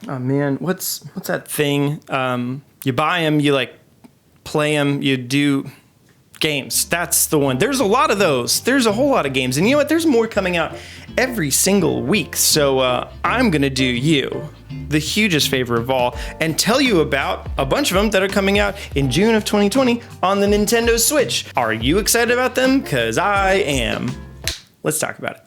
Oh man, what's that thing? You buy them, you like play them, you do games. That's the one. There's a lot of those. There's a whole lot of games, and you know what? There's more coming out every single week. So I'm gonna do you the hugest favor of all and tell you about a bunch of them that are coming out in June of 2020 on the Nintendo Switch. Are you excited about them? Because I am. Let's talk about it.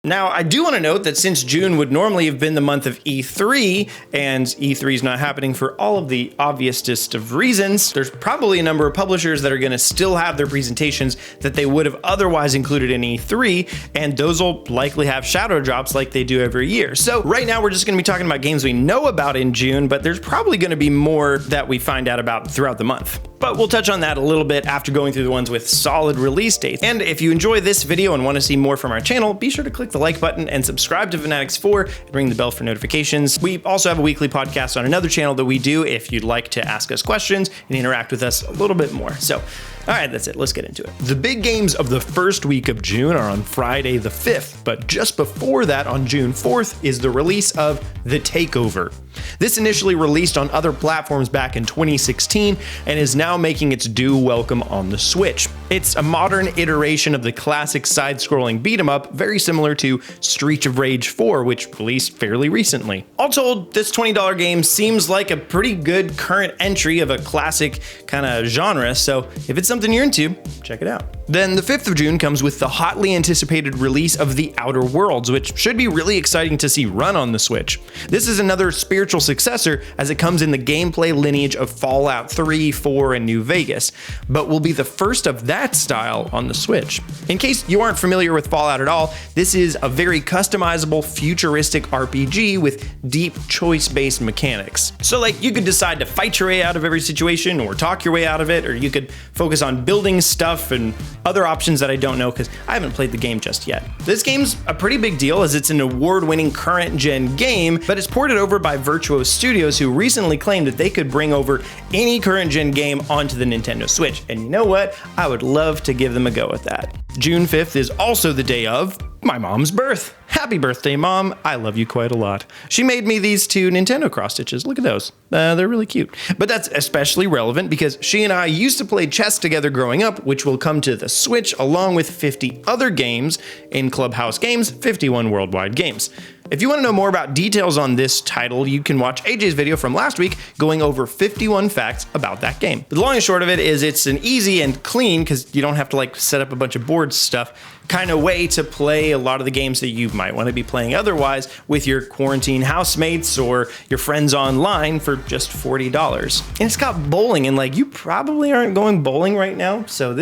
Now, I do want to note that since June would normally have been the month of E3, and E3 is not happening for all of the obviousest of reasons, there's probably a number of publishers that are going to still have their presentations that they would have otherwise included in E3, and those will likely have shadow drops like they do every year. So right now, we're just going to be talking about games we know about in June, but there's probably going to be more that we find out about throughout the month. But we'll touch on that a little bit after going through the ones with solid release dates. And if you enjoy this video and want to see more from our channel, be sure to click the like button and subscribe to Fanatixfour and ring the bell for notifications. We also have a weekly podcast on another channel that we do if you'd like to ask us questions and interact with us a little bit more. So, all right, that's it. Let's get into it. The big games of the first week of June are on Friday the 5th, but just before that, on June 4th, is the release of The Takeover. This initially released on other platforms back in 2016 and is now making its due welcome on the Switch. It's a modern iteration of the classic side-scrolling beat-em-up, very similar to Streets of Rage 4, which released fairly recently. All told, this $20 game seems like a pretty good current entry of a classic kind of genre, so if it's something you're into, check it out. Then the 5th of June comes with the hotly anticipated release of The Outer Worlds, which should be really exciting to see run on the Switch. This is another spiritual successor as it comes in the gameplay lineage of Fallout 3, 4, and New Vegas, but will be the first of that style on the Switch. In case you aren't familiar with Fallout at all, this is a very customizable, futuristic RPG with deep choice-based mechanics. So like you could decide to fight your way out of every situation or talk your way out of it, or you could focus on building stuff and other options that I don't know because I haven't played the game just yet. This game's a pretty big deal as it's an award-winning current-gen game, but it's ported over by Virtuos Studios, who recently claimed that they could bring over any current-gen game onto the Nintendo Switch. And you know what? I would love to give them a go at that. June 5th is also the day of my mom's birth. Happy birthday, Mom. I love you quite a lot. She made me these two Nintendo cross stitches. Look at those. They're really cute. But that's especially relevant because she and I used to play chess together growing up, which will come to the Switch along with 50 other games in Clubhouse Games, 51 worldwide games. If you want to know more about details on this title, you can watch AJ's video from last week going over 51 facts about that game. But the long and short of it is it's an easy and clean, because you don't have to like set up a bunch of board stuff, kind of way to play a lot of the games that you might want to be playing otherwise with your quarantine housemates or your friends online for just $40. And it's got bowling, and like you probably aren't going bowling right now, so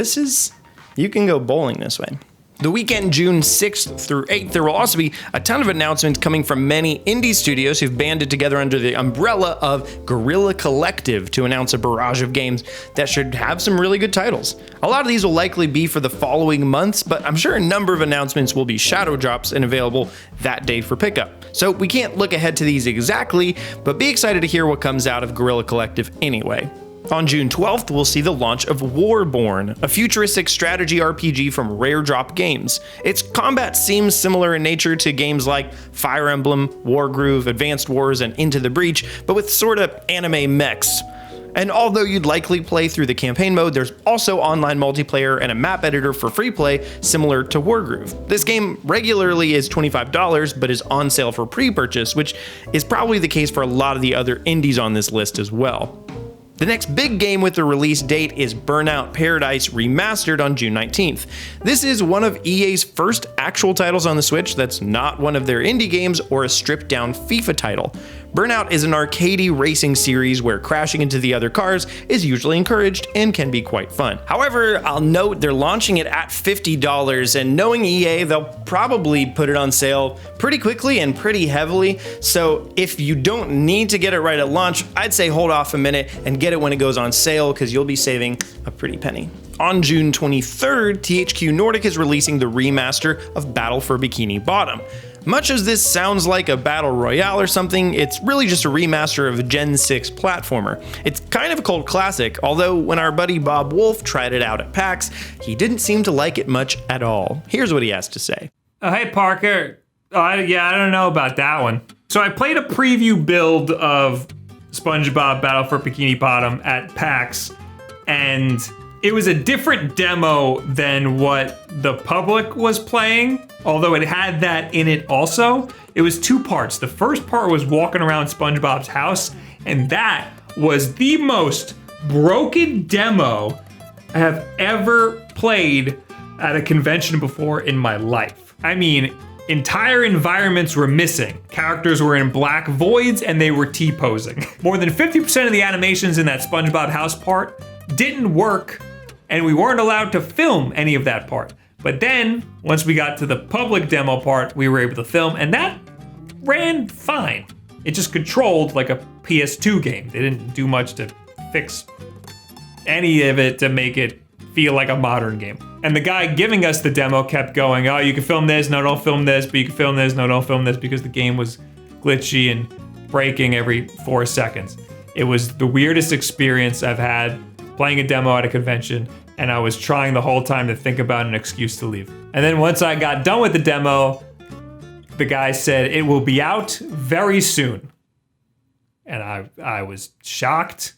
you can go bowling this way. The weekend, June 6th through 8th, there will also be a ton of announcements coming from many indie studios who've banded together under the umbrella of Guerrilla Collective to announce a barrage of games that should have some really good titles. A lot of these will likely be for the following months, but I'm sure a number of announcements will be shadow drops and available that day for pickup. So we can't look ahead to these exactly, but be excited to hear what comes out of Guerrilla Collective anyway. On June 12th, we'll see the launch of Warborne, a futuristic strategy RPG from Rare Drop Games. Its combat seems similar in nature to games like Fire Emblem, Wargroove, Advanced Wars, and Into the Breach, but with sort of anime mechs. And although you'd likely play through the campaign mode, there's also online multiplayer and a map editor for free play similar to Wargroove. This game regularly is $25, but is on sale for pre-purchase, which is probably the case for a lot of the other indies on this list as well. The next big game with the release date is Burnout Paradise Remastered on June 19th. This is one of EA's first actual titles on the Switch that's not one of their indie games or a stripped-down FIFA title. Burnout is an arcadey racing series where crashing into the other cars is usually encouraged and can be quite fun. However, I'll note they're launching it at $50, and knowing EA, they'll probably put it on sale pretty quickly and pretty heavily. So if you don't need to get it right at launch, I'd say hold off a minute and get it when it goes on sale, because you'll be saving a pretty penny. On June 23rd, THQ Nordic is releasing the remaster of Battle for Bikini Bottom. Much as this sounds like a battle royale or something, it's really just a remaster of a Gen 6 platformer. It's kind of a cult classic, although when our buddy Bob Wolf tried it out at PAX, he didn't seem to like it much at all. Here's what he has to say. Oh, hey, Parker. I don't know about that one. So I played a preview build of SpongeBob Battle for Bikini Bottom at PAX, and it was a different demo than what the public was playing, although it had that in it also. It was two parts. The first part was walking around SpongeBob's house, and that was the most broken demo I have ever played at a convention before in my life. I mean, entire environments were missing. Characters were in black voids and they were T-posing. More than 50% of the animations in that SpongeBob house part didn't work, and we weren't allowed to film any of that part. But then, once we got to the public demo part, we were able to film, and that ran fine. It just controlled like a PS2 game. They didn't do much to fix any of it to make it feel like a modern game. And the guy giving us the demo kept going, oh, you can film this, no, don't film this, but you can film this, no, don't film this, because the game was glitchy and breaking every 4 seconds. It was the weirdest experience I've had playing a demo at a convention, and I was trying the whole time to think about an excuse to leave. And then once I got done with the demo, the guy said, it will be out very soon. And I was shocked,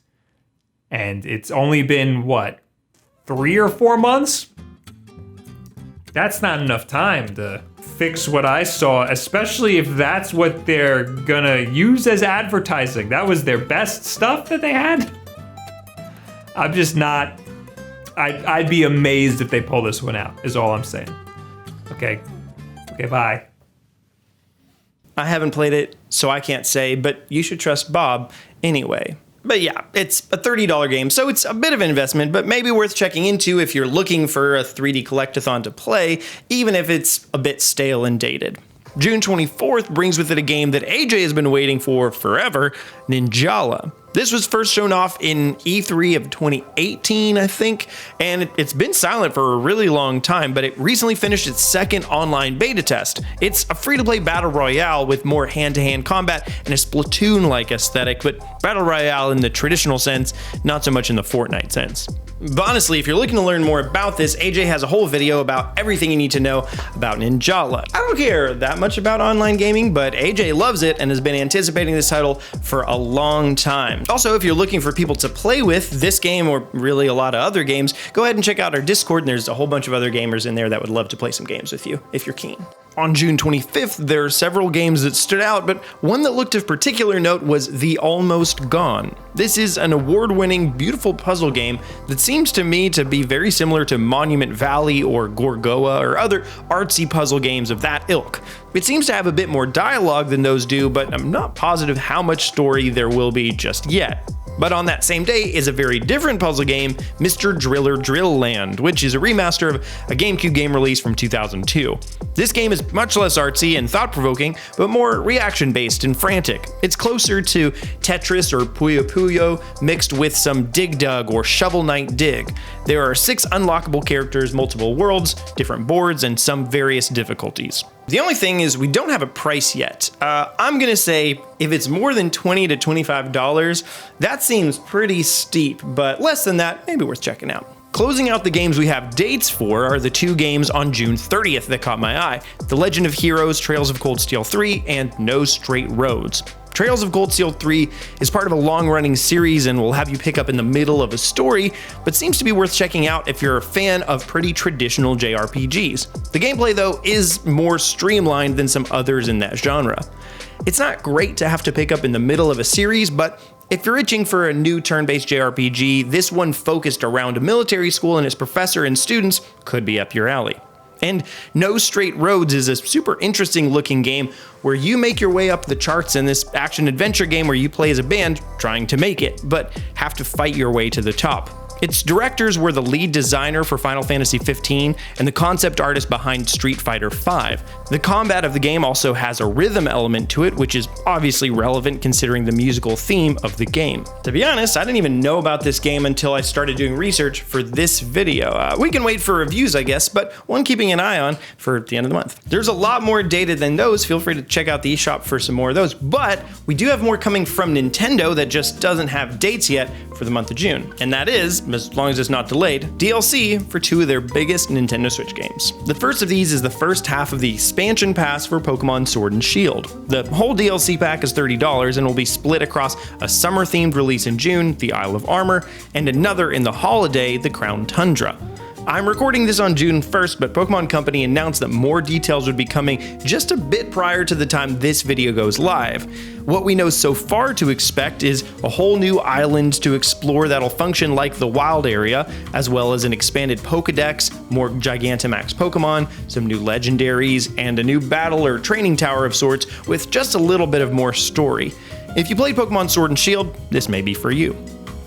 and it's only been, 3 or 4 months? That's not enough time to fix what I saw, especially if that's what they're gonna use as advertising. That was their best stuff that they had? I'm just not... I'd be amazed if they pull this one out, is all I'm saying. Okay, bye. I haven't played it, so I can't say, but you should trust Bob anyway. But yeah, it's a $30 game, so it's a bit of an investment, but maybe worth checking into if you're looking for a 3D collectathon to play, even if it's a bit stale and dated. June 24th brings with it a game that AJ has been waiting for forever, Ninjala. This was first shown off in E3 of 2018, I think, and it's been silent for a really long time, but it recently finished its second online beta test. It's a free-to-play battle royale with more hand-to-hand combat and a Splatoon-like aesthetic, but battle royale in the traditional sense, not so much in the Fortnite sense. But honestly, if you're looking to learn more about this, AJ has a whole video about everything you need to know about Ninjala. I don't care that much about online gaming, but AJ loves it and has been anticipating this title for a long time. Also, if you're looking for people to play with this game, or really a lot of other games, go ahead and check out our Discord, and there's a whole bunch of other gamers in there that would love to play some games with you, if you're keen. On June 25th, there are several games that stood out, but one that looked of particular note was The Almost Gone. This is an award-winning, beautiful puzzle game that seems to me to be very similar to Monument Valley or Gorgoa or other artsy puzzle games of that ilk. It seems to have a bit more dialogue than those do, but I'm not positive how much story there will be just yet. But on that same day is a very different puzzle game, Mr. Driller Drill Land, which is a remaster of a GameCube game release from 2002. This game is much less artsy and thought-provoking, but more reaction-based and frantic. It's closer to Tetris or Puyo Puyo mixed with some Dig Dug or Shovel Knight Dig. There are 6 unlockable characters, multiple worlds, different boards, and some various difficulties. The only thing is we don't have a price yet. I'm gonna say if it's more than $20 to $25, that seems pretty steep, but less than that, maybe worth checking out. Closing out the games we have dates for are the 2 games on June 30th that caught my eye: The Legend of Heroes Trails of Cold Steel 3 and No Straight Roads. Trails of Cold Steel 3 is part of a long-running series and will have you pick up in the middle of a story, but seems to be worth checking out if you're a fan of pretty traditional JRPGs. The gameplay, though, is more streamlined than some others in that genre. It's not great to have to pick up in the middle of a series, but if you're itching for a new turn-based JRPG, this one focused around a military school and its professor and students could be up your alley. And No Straight Roads is a super interesting looking game where you make your way up the charts in this action-adventure game where you play as a band trying to make it, but have to fight your way to the top. Its directors were the lead designer for Final Fantasy XV and the concept artist behind Street Fighter V. The combat of the game also has a rhythm element to it, which is obviously relevant considering the musical theme of the game. To be honest, I didn't even know about this game until I started doing research for this video. We can wait for reviews, I guess, but one keeping an eye on for the end of the month. There's a lot more data than those. Feel free to check out the eShop for some more of those, but we do have more coming from Nintendo that just doesn't have dates yet for the month of June. And that is, as long as it's not delayed, DLC for 2 of their biggest Nintendo Switch games. The first of these is the first half of the expansion pass for Pokemon Sword and Shield. The whole DLC pack is $30 and will be split across a summer-themed release in June, the Isle of Armor, and another in the holiday, the Crown Tundra. I'm recording this on June 1st, but Pokemon Company announced that more details would be coming just a bit prior to the time this video goes live. What we know so far to expect is a whole new island to explore that'll function like the wild area, as well as an expanded Pokedex, more Gigantamax Pokemon, some new legendaries, and a new battle or training tower of sorts with just a little bit of more story. If you played Pokemon Sword and Shield, this may be for you.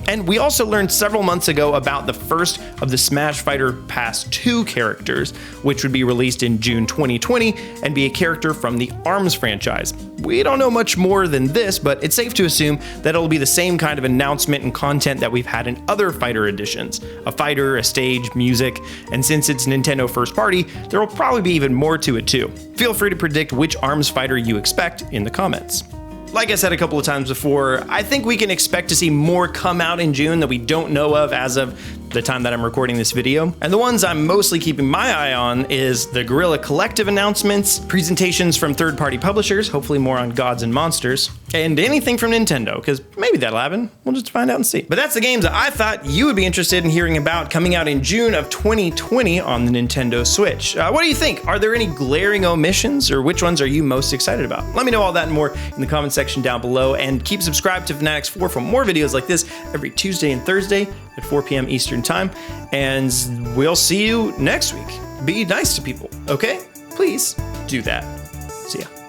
And we also learned several months ago about the first of the Smash Fighter Pass 2 characters, which would be released in June 2020 and be a character from the ARMS franchise. We don't know much more than this, but it's safe to assume that it'll be the same kind of announcement and content that we've had in other fighter editions. A fighter, a stage, music, and since it's Nintendo first party, there will probably be even more to it too. Feel free to predict which ARMS fighter you expect in the comments. Like I said a couple of times before, I think we can expect to see more come out in June that we don't know of as of the time that I'm recording this video. And the ones I'm mostly keeping my eye on is the Guerrilla Collective announcements, presentations from third-party publishers, hopefully more on Gods and Monsters, and anything from Nintendo, because maybe that'll happen. We'll just find out and see. But that's the games that I thought you would be interested in hearing about coming out in June of 2020 on the Nintendo Switch. What do you think? Are there any glaring omissions, or which ones are you most excited about? Let me know all that and more in the comment section down below, and keep subscribed to fanatixfour for more videos like this every Tuesday and Thursday at 4 p.m. Eastern Time, and we'll see you next week. Be nice to people, okay? Please do that. See ya.